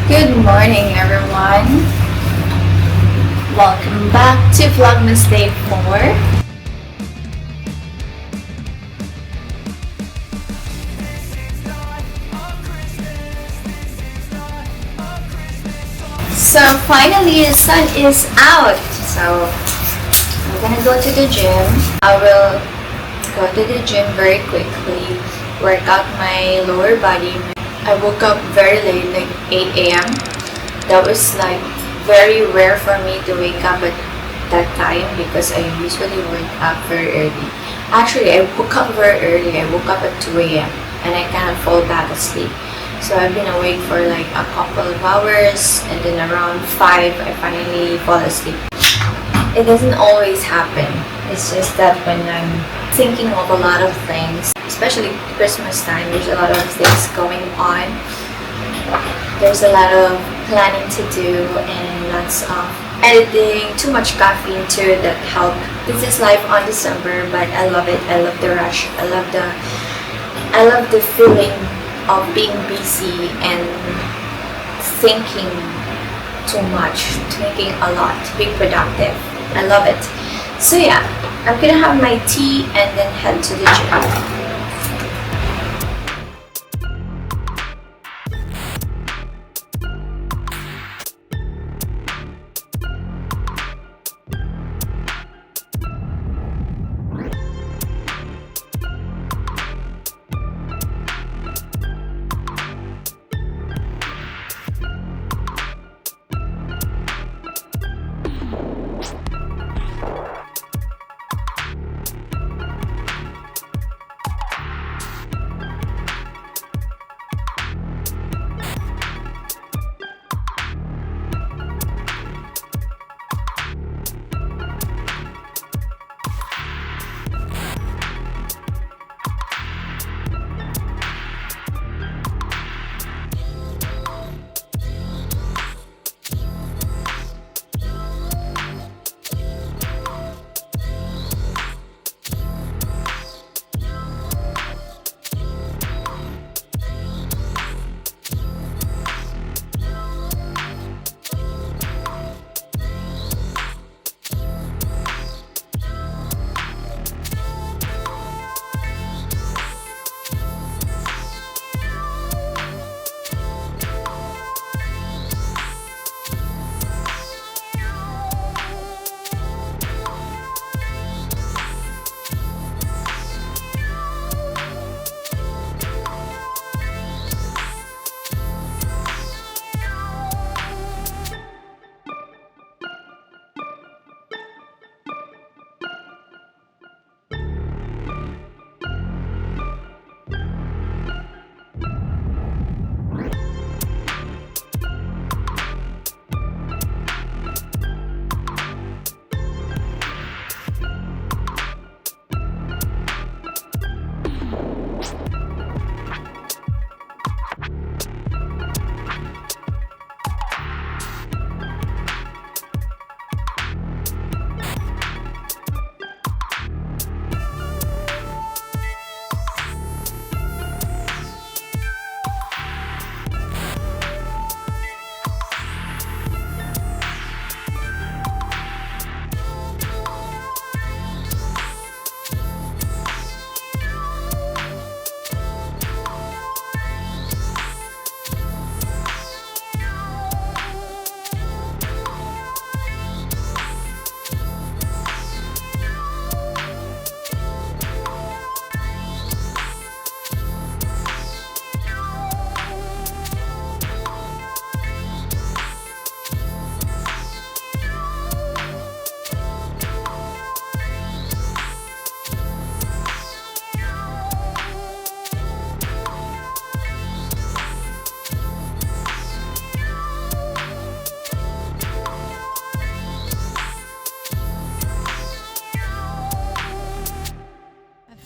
Good morning, everyone. Welcome back to Vlogmas Day 4. So finally, the sun is out. So I'm gonna go to the gym. I will go to the gym very quickly, work out my lower body. I woke up very late, like 8 a.m. That was like very rare for me to wake up at that time because I usually wake up very early. Actually, I woke up very early. I woke up at 2 a.m. and I kind of fall back asleep. So I've been awake for like a couple of hours, and then around 5 I finally fall asleep. It doesn't always happen. It's just that when I'm thinking of a lot of things, especially Christmas time, there's a lot of things going on. There's a lot of planning to do and lots of editing, too much caffeine too that help. This is life on December, but I love it. I love the rush. I love the feeling of being busy and thinking too much, thinking a lot, being productive. I love it. So yeah, I'm gonna have my tea and then head to the gym.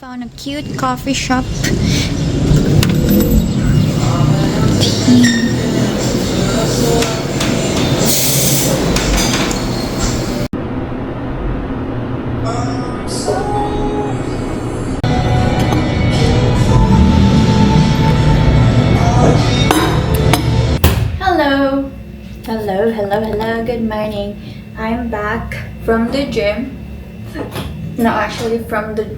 Found a cute coffee shop. Hello. Hello, good morning. I'm back from the gym. No, actually from the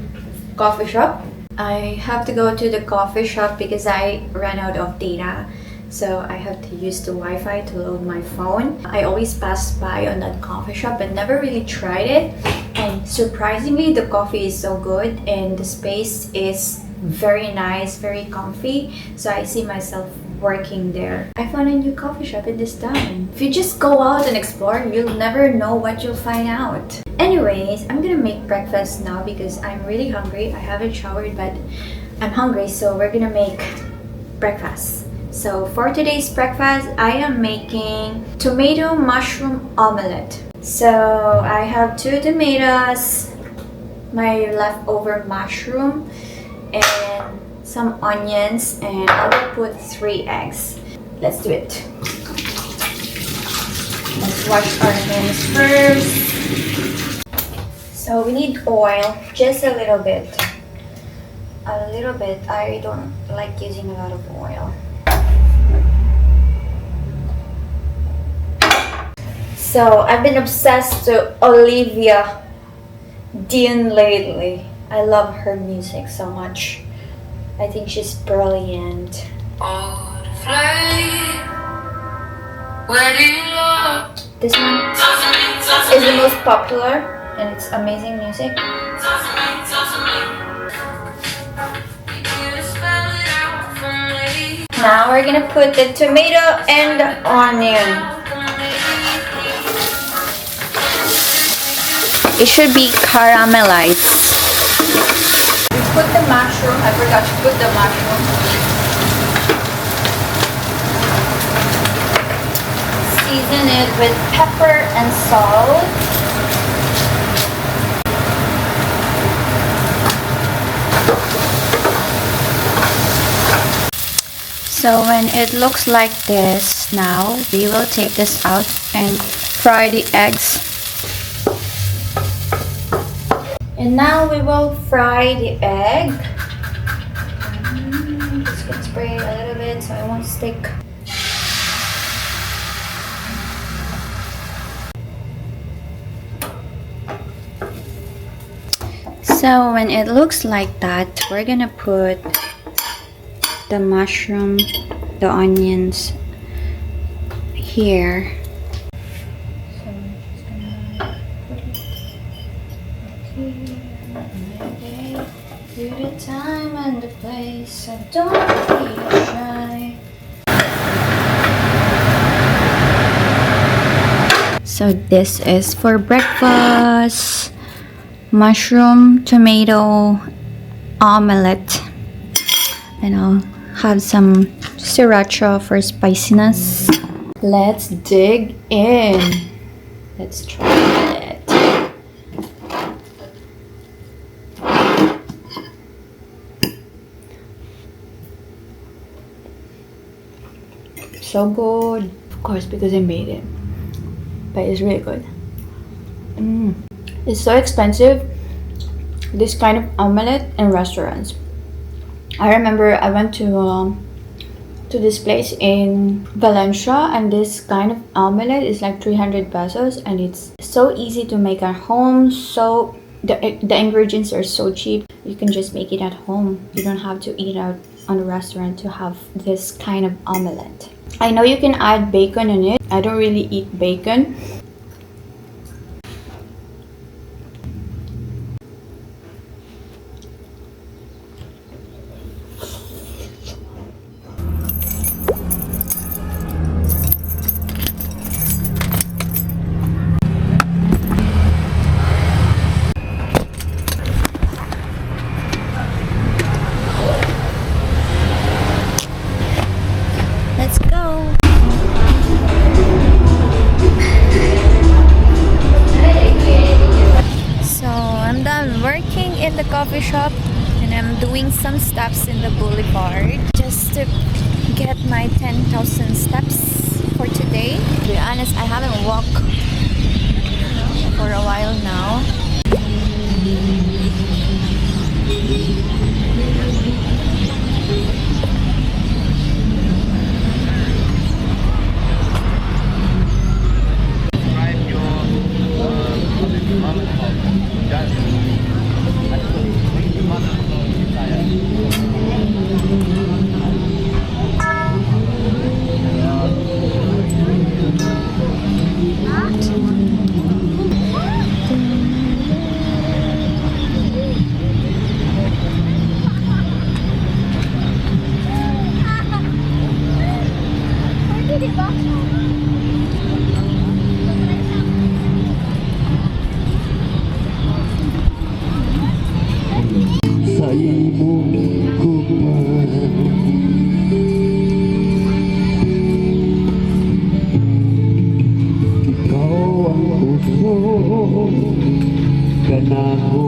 coffee shop. I have to go to the coffee shop because I ran out of data. So I have to use the Wi-Fi to load my phone. I always pass by on that coffee shop but never really tried it. And surprisingly, the coffee is so good and the space is very nice, very comfy. So I see myself working there. I found a new coffee shop in this town. If you just go out and explore, you'll never know what you'll find out. Anyways, I'm gonna make breakfast now because I'm really hungry. I haven't showered but I'm hungry, so we're gonna make breakfast. So for today's breakfast, I am making tomato mushroom omelette. So I have 2 tomatoes, my leftover mushroom, and some onions, and I will put 3 eggs. Let's do it. Let's wash our hands first. So we need oil, just a little bit. A little bit. I don't like using a lot of oil. So I've been obsessed to Olivia Dean lately. I love her music so much. I think she's brilliant. This one is the most popular and it's amazing music. Now we're gonna put the tomato and the onion. It should be caramelized. We put the mushroom. I forgot to put the mushroom. Season it with pepper and salt. So when it looks like this, now we will take this out and fry the eggs. And now we will fry the egg. Just gonna spray a little bit so it won't stick. So when it looks like that, we're gonna put the mushroom, the onions here. Do the time and the place, so don't be shy. So this is for breakfast. Mushroom, tomato, omelette. And I'll have some sriracha for spiciness. Let's dig in. Let's try it. So good, of course, because I made it, but it's really good. It's so expensive, this kind of omelette in restaurants. I remember I went to this place in Valencia, and this kind of omelette is like 300 pesos, and it's so easy to make at home. So the ingredients are so cheap. You can just make it at home. You don't have to eat out on a restaurant to have this kind of omelette. I know you can add bacon in it. I don't really eat bacon. Coffee shop, and I'm doing some steps in the boulevard just to get my 10,000 steps for today. To be honest, I haven't walked for a while now. Sa imong kumaran, ikaw ang puso kanako,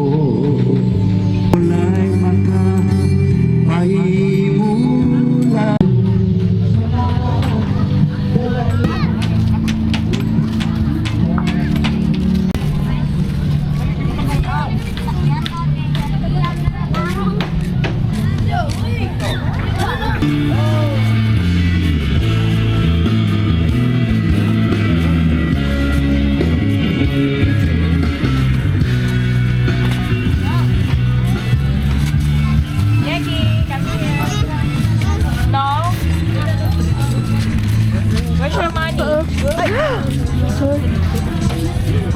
walay makapahimula.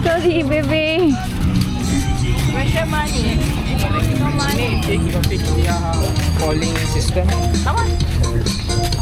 Sorry, baby. Where's your money? No money. Take your pick your calling system. Come on.